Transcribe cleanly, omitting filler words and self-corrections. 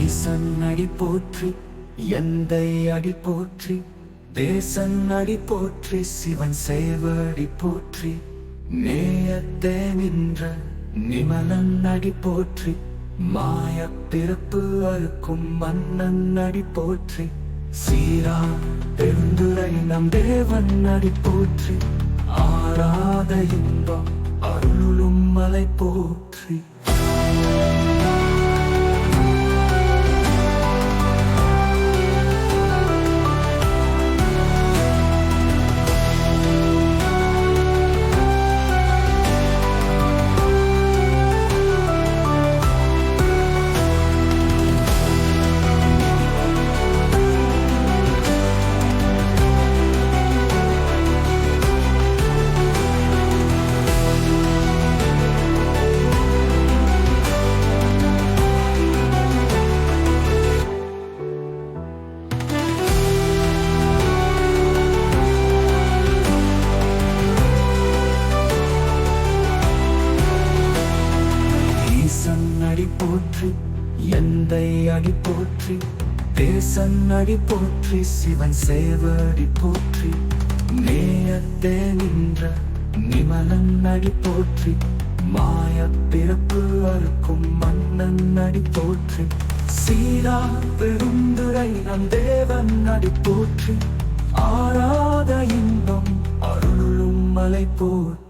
ஈசன் அடி போற்றி, எந்தை அடி போற்றி, தேசன் அடி போற்றி, சிவன் சேவடி போற்றி, நேயத்தே நின்ற நிமலன் அடி போற்றி, மாயப் பிறப்பு அறுக்கும் மன்னன் அடி போற்றி, சீரா பெருந்துரை நம் தேவன் அடி போற்றி, ஆராத இன்பம் அருளும் மலை போற்றி. அடி போற்றி, எந்தை அடி போற்றி, தேசன் அடி போற்றி, சிவன் சேவடி போற்றி, நேயத்தே நின்ற நிமலன் அடி போற்றி, மாயப் பிறப்பு அறுக்கும் மன்னன் அடி போற்றி, சீரா பெருந்துரை நம் தேவன் அடி போற்றி, ஆராத இன்பம் அருளும் மலை போற்றி.